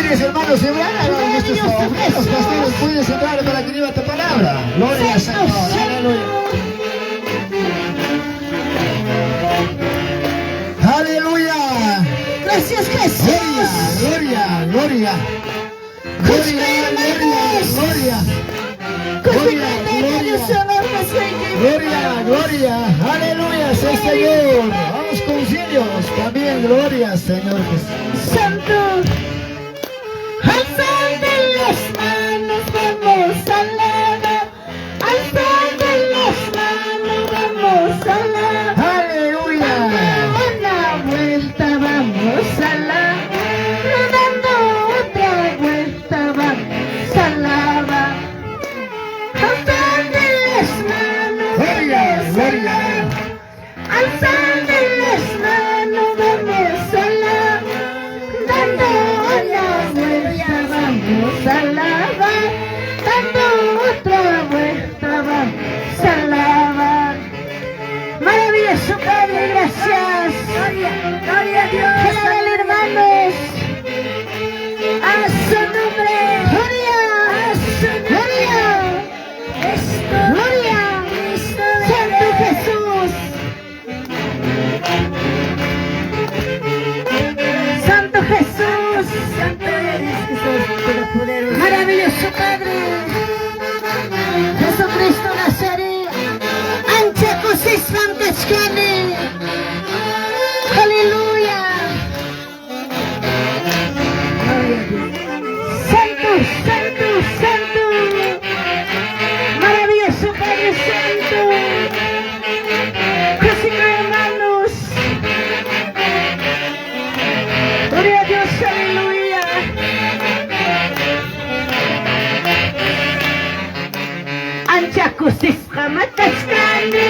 líderes, hermanos, se van a nuestros obreros, pastores, puedes entrar para que viva tu palabra. Gloria al Señor, aleluya. Aleluya. Gracias, Jesús. Gloria, gloria, gloria. Gloria, gloria, gloria, gloria, aleluya, sí, Señor. Vamos con ellos también, gloria, Señor Jesús. Santo, alzando las manos vamos a alabar, alzando las manos vamos a alabar. Aleluya. Una vuelta vamos a alabar, dando otra vuelta vamos a alabar. Alzando las manos Gloria, vamos a gloria. alabar, alzando las manos vamos a alabar, dando una vuelta vamos a alabar, dando otra vuelta vamos a alabar. Maravilloso Padre, gracias. Gloria a Dios. Alaben, hermanos. A su nombre. Gloria. A su gloria. Gloria. Santo Jesús. Santo Jesús. Santo eres Jesús. Maravilloso Padre. Jesucristo Nazaret. Ancha Islam Kachkani. Aleluya. Santo, santo, santo. Maravilloso Padre Santo. Casi hermanos. Gloria a Dios, aleluya. Ancha Islam Kachkani.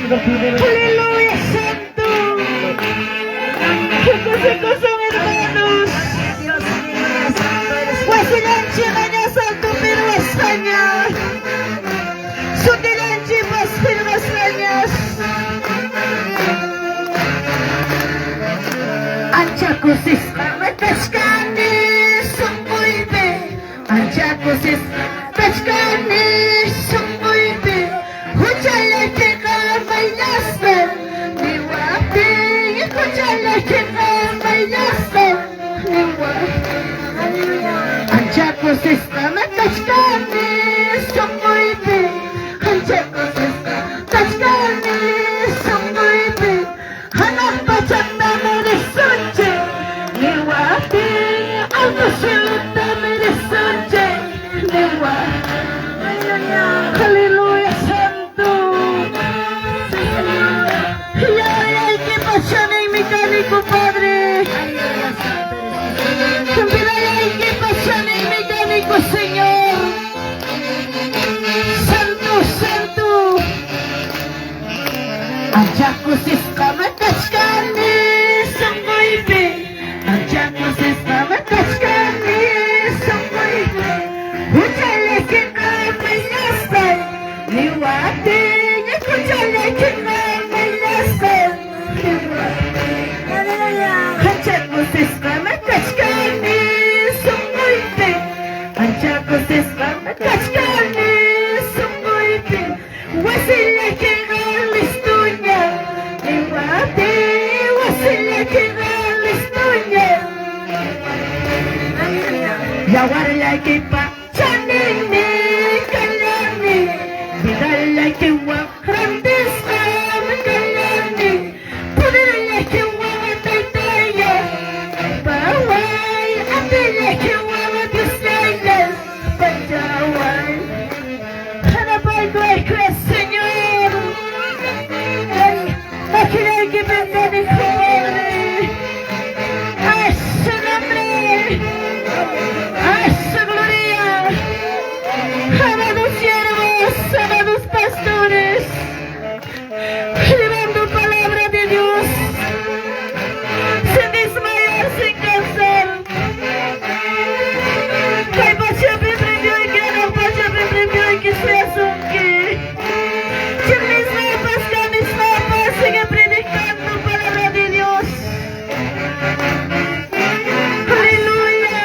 Aleluya, santo. Qué son hermanos. Pues silencio, mañana santo, pero España. Su silencio, pues pero España. Ancha cosista, me pescani, son muy bien. Ancha cosista, pescani, son muy bien. Escúchale que bailaste, mi guapi, escúchale que bailaste, mi guapi. Anchacos está me cascani, son muy bien. Anchacos está cascani, son muy bien. Anak pachanda me sunche, mi guapi, algo suelta me sunche, mi guapi. Aleluya, santo. Ay, qué pasión en mi cánico, Padre. Ay, qué pasión en mi cánico, Señor. Santo, santo. Anchacos estaba cascani, son muy bien. Anchacos estaba cascani, son muy bien. Escúchale que no bailaste, mi guapi, escúchale que no bailaste, mi guapi. Anchacos estaba cascani, son muy bien. Anchacos estaba cascani, son muy bien. Wasile que no listuña, mi guapi, wasile que no listuña. Ya guarda que pa chanini kalani, vidala que wa grandesca kalani, pudela que wa taitaya, bawai atele que wa tisaya, pajawai. Hanapay ko ay Señor, ay, makinig que bendiga. ¡A su gloria! Amados siervos, amados pastores, llevando palabra de Dios, sin desmayar, sin cansar. Kay baca birbirine gelen baca birbirine gitmesin ki. Cümlesine başkan İsmail sigue predicando palabra de Dios. Aleluya.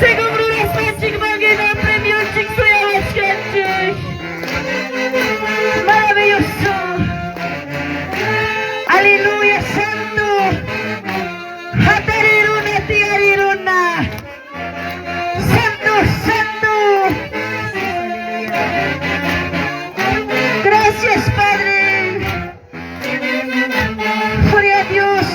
Según Brunas Patrick Magena premio çıksuya hoş gelecek. Maravilloso. Aleluya santo. Hatariruna tiariruna. Santo, santo. Gracias, Padre. Gloria a Dios.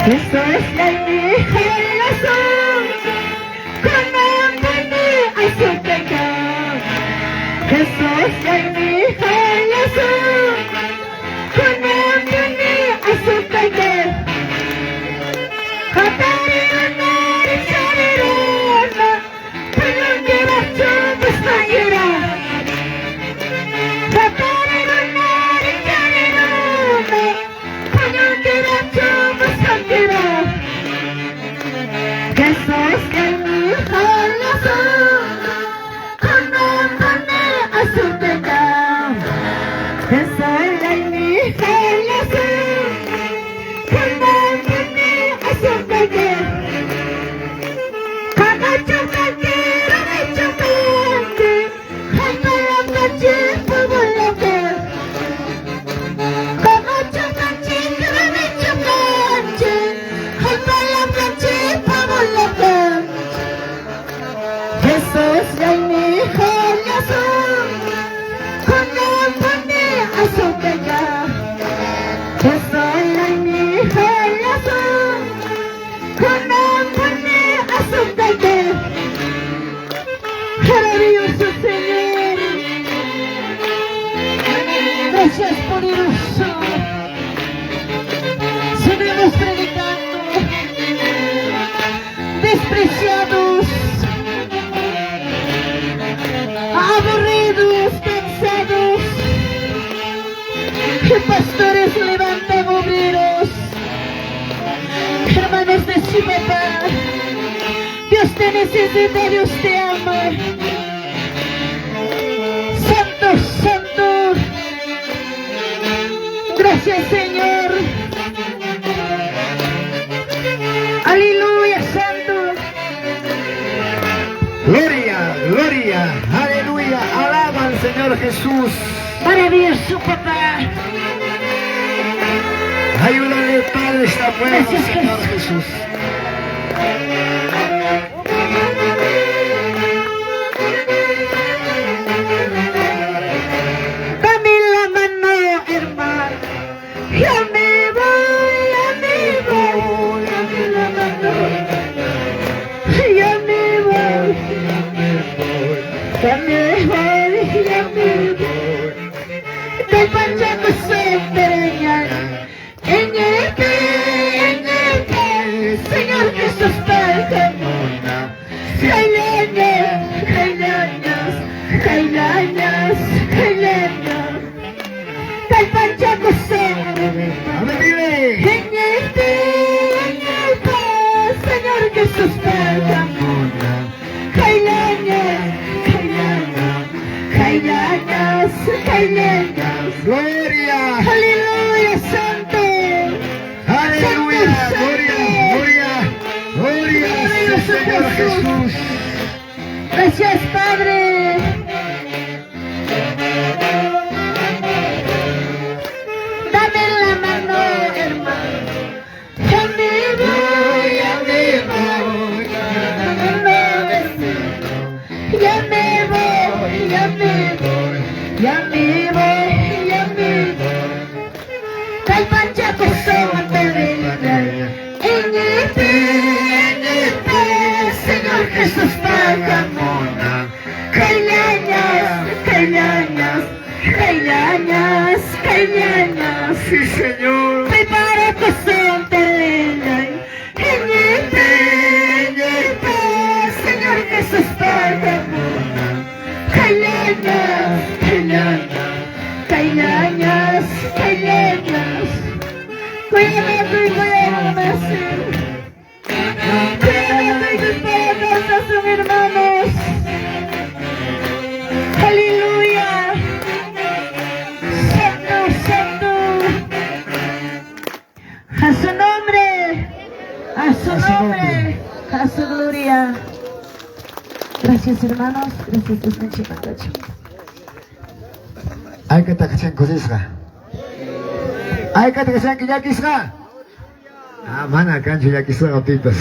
Eso es la hija de la sombra, con hambre a su pecado. Eso es la hija de la sombra, con hambre a su pecado. Maravilloso Señor, gracias poderoso. Seguimos predicando, despreciados, aburridos, cansados. Pastores levantan obreros, hermanos de su papá. Dios te necesita, Dios te ama. Santo, santo. Gracias, Señor. Aleluya, santo. Gloria, gloria, aleluya. Alaba al Señor Jesús. Maravilloso, papá. Ayúdale, Padre, está bueno, Gracias, Señor Jesús. Dame la mano, hermano. Ya me voy, ya me voy. Dame la mano. Ya me voy. Ya me voy, ya me voy. Del panchaco se pereña. En el Señor Jesús Padre. Jailañas, jailañas, jailañas, jailañas. Del panchaco se en el Señor Jesús Padre. Jailañas, jailañas, jailañas, jailañas. Gloria, Aleluya, santo. aleluya, Santo, gloria, santo. gloria, gloria, Señor Jesús. Gracias, Padre. Dame la mano, hermano. Ya me voy, ya me voy. Ya me voy, ya me voy. Yummy. Kalpanca kusama terina. Señor Jesús pagamona. Cañañas. Sí, Señor. Prepara kusama terina. Señor Jesús pagamona. Cañañas. Cuídame más. Cuídame tus hermanos. Aleluya. Santo. A su nombre. A su gloria. Gracias, hermanos. Gracias, Hay que taxar cosas. Hay que taxar que ya quizá. Mana cancho ya quizá otitos.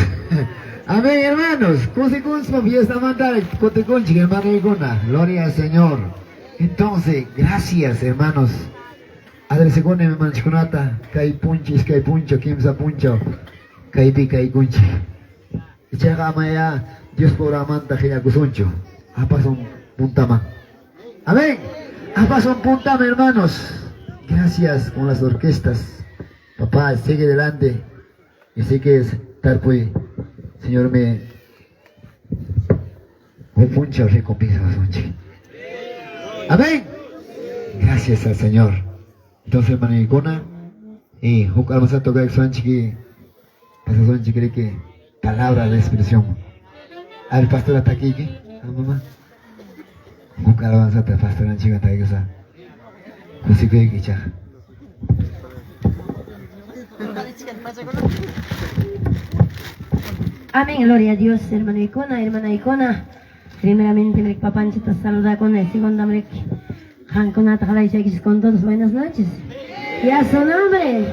Amén, hermanos. Consecuencia fiesta mandar coteconchi hermano Igona. Gloria al Señor. Entonces, gracias, hermanos. Adrese con mi hermano Chiconata. Kai puncho, kimsa puncho. Kai pi, kai kunchi. Echaga maya. Dios por amanta que ya cusoncho. Apason puntama. Amén. Apason puntama, hermanos. Gracias con las orquestas. Papá, sigue adelante. Y sé que estar pues, Señor, me puncha recompensa. Amén. Gracias al Señor. Entonces, hermano Icona, y Jucal vas a tocar el son chiqui, esa son chiqui que palabra de expresión. Al pastor hasta aquí, ¿qué? Mamá. Jucal vas a tocar pastor chiqui hasta aquí, esa. Así que ya. Amén, gloria a Dios, hermana Icona. Primeramente, mi papá te saluda con el segundo nombre. Hanconata Jalaishakis con todos, buenas noches. Y a su nombre.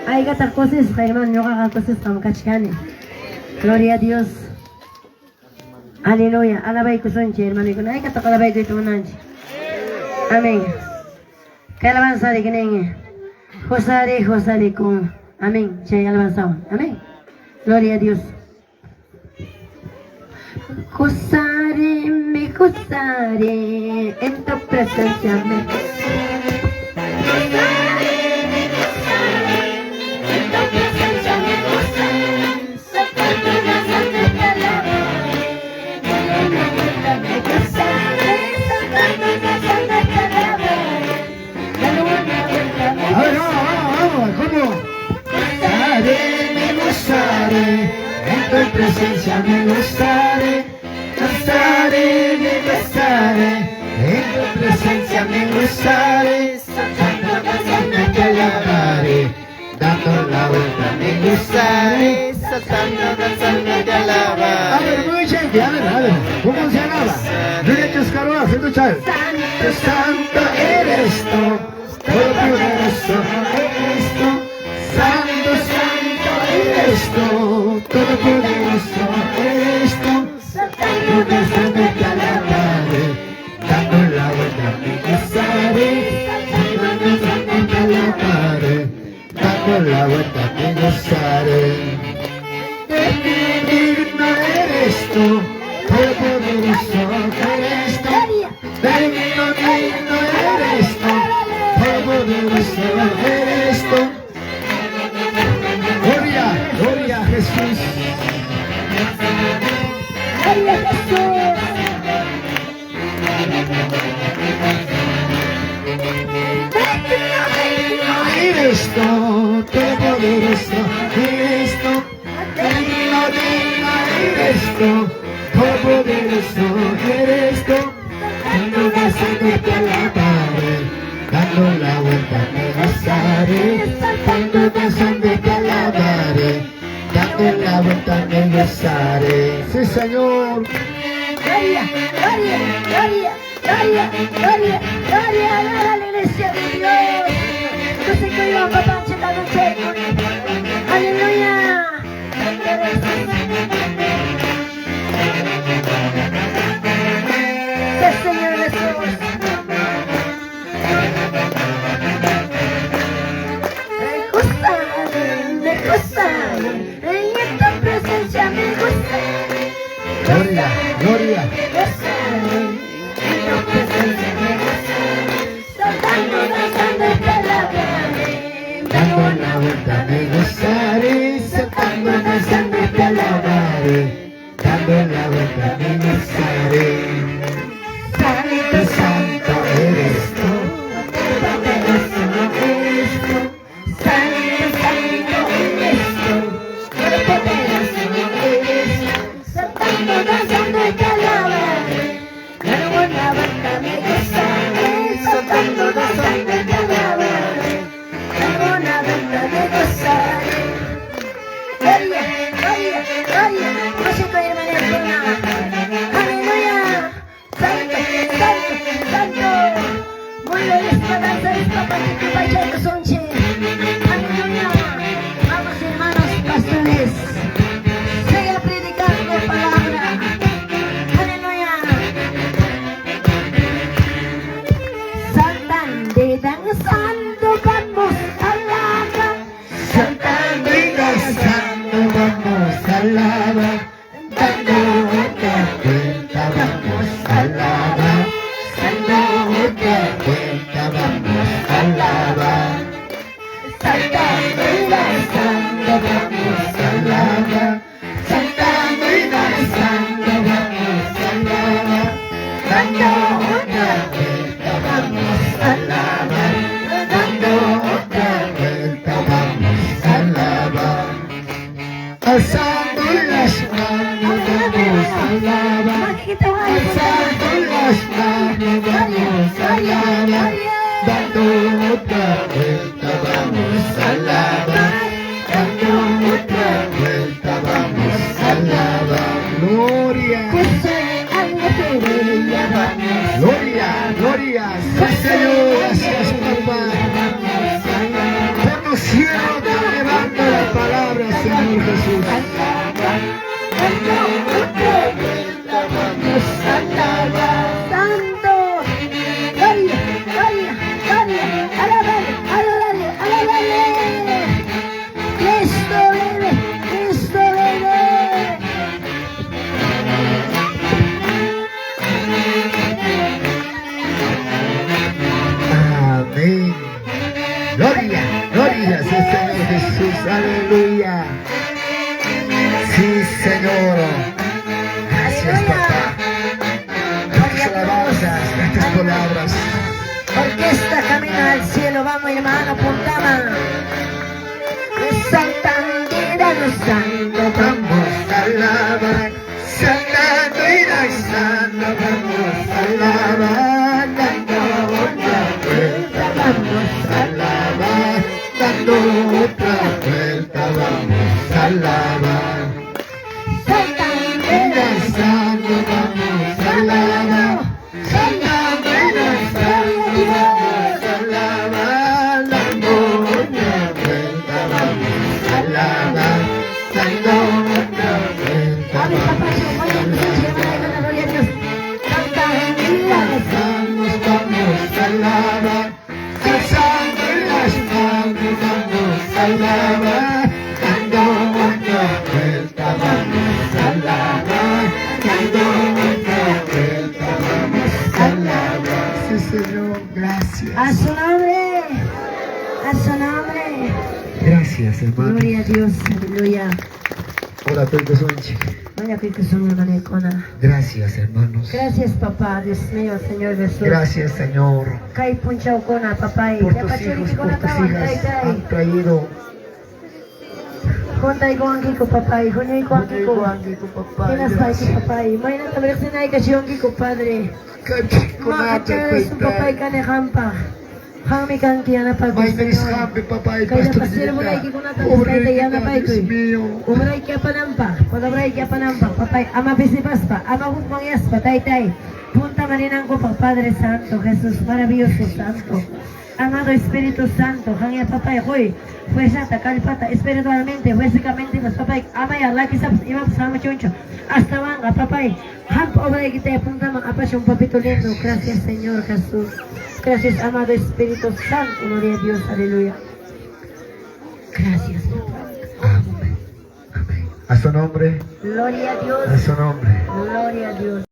Hay que hacer cosas, hermano, no hagan cosas como cachicane. Gloria a Dios. Aleluya. Alaba y cusonche, hermano Icona. Hay que tocar la baita y tu nanche. Amén. Que alabanza de que Josare con. Amén. Che alabanza. Amén. Gloria a Dios. Gozaré en tu presencia me En tu presencia me gozaré, en tu presencia me gozaré, saltando te alabaré, dando la vuelta me gozaré, saltando te alabaré. A ver, muy gente, a ver, ¿cómo se alaba? Derechos Carolas, escuchar. Santo eres tú, todopoderoso eres tú, santo eres tú, todopoderoso eres tú, saltando te alabaré, dando la vuelta me gozaré, saltando te alabaré, dando la vuelta me gozaré. Digno eres tú, todopoderoso eres tú, digno eres tú, todopoderoso eres tú. Gloria a Jesús. Gloria a Jesús. Eres tú, todopoderoso eres tú, digno eres tú, todopoderoso eres tú, dando te alabaré, dando la vuelta me gozaré, dando te alabaré, dando la vuelta me gozaré. Sí, Señor. Gloria a la iglesia de Dios. Yo sé que yo papá esta noche. Aleluya. El Señor Jesús. Me gusta, en esta presencia me gusta. Gloria, gloria. Me gusta, en tu presencia me gusta. Saltando, danzando y te alabaré. Dando la vuelta me gozaré, saltando, danzando y te alabaré. Dando la vuelta me gozaré. Santo, santo eres tú. Poderoso eres tú. Santo, santo eres tú. Poderoso eres tú. Saltando, danzando y te alabaré. Dando la vuelta me gozaré. Saltando, danzando y te alabaré. Dando la vuelta me gozaré. Gloria, gloria, gloria. Músico y hermana. Aleluya. Santo, santo, santo. Muy bien, esta danza es papá que te vaya a sonche. Aleluya. Vamos, hermanos pastores. Sigue predicando palabra. Aleluya. Saltando y danzando vamos a alabar. Saltando y danzando vamos a alabar. Dando otra vuelta vamos a alabar. Dando otra vuelta vamos a alabar. Saltando y danzando vamos a alabar. Saltando y danzando vamos a alabar. Dando otra vuelta vamos a alabar. Dando otra vuelta vamos a alabar. Alzando las manos vamos a alabar. Alzando las manos vamos a alabar. Dando otra vuelta vamos a alabar. Dando otra vuelta vamos a alabar. Gloria. Gloria, gloria. Sí, Señor, gracias, papá. Por los cielos te levanta la palabra, Señor Jesús. Santo, gloria, gloria, gloria, alabale, alabale, alabale. Cristo vive, Cristo vive. Amén. Gloria, gloria, sí, Señor Jesús, aleluya. Sí, Señor. Gracias, papá. Tus alabanzas, estas palabras. Orquesta camina al cielo, vamos hermano, puntama. Saltando y danzando, Vamos a alabar, saltando y danzando, vamos a alabar, dando otra vuelta, vamos a alabar, dando otra vuelta, vamos a alabar, saltando y danzando, vamos a alabar, saltando y danzando, vamos a alabar, dando otra vuelta, vamos a alabar, dando otra vuelta, Abre vamos papá, vaya, hermana, gloria a Dios. Saltando y danzando. vamos a alabar, alzando las manos vamos a alabar, dando otra vuelta vamos a alabar, dando otra vuelta vamos a alabar. Sí, Señor, gracias. A su nombre, a su nombre. Gracias, hermano. Gloria a Dios, aleluya. Hola, Toito Sonchi. Vaya que son hermana Icona. Gracias, hermanos. Gracias, papá, Dios mío, Señor Jesús. Gracias, Señor, Kai puncha Icona, papá. por tus hijos, por tus hijas han traído. Conta igual Kiko, papá. Junyo igual Kiko. Tinas pa Kiko, papá. May natabarak na kasi yung Kiko, padre. Mga kachara su papá y kanehampa. Kami kang kiyanapag ko, May Senyor. naiskampi pa pa ay Kaya Pastor napasira mo Gita. lagi ko na tapos Pobre kaya tayo kita, na pa ito. Diyos mío. Umray kaya panampak, pag-abray kaya panampak, papay, ama bisipas pa, ama humangyas pa, tay. Punta maninang ko pa, Padre Santo, Jesus, maravilloso Santo. Amado Espíritu Santo, kanya papay, hoy, fuerzata, kalpata, espiritualmente, físicamente, mas papay, amay, laki sa imam sama choncho, hasta manga, papay, hamp obray kita, punta mga apas yung papitulindo, gracias Señor Jesús, gracias amado Espíritu Santo, gloria a Dios, aleluya. Gracias, papá. Amén. Amén. A su nombre. Gloria a Dios, A su nombre. gloria a Dios.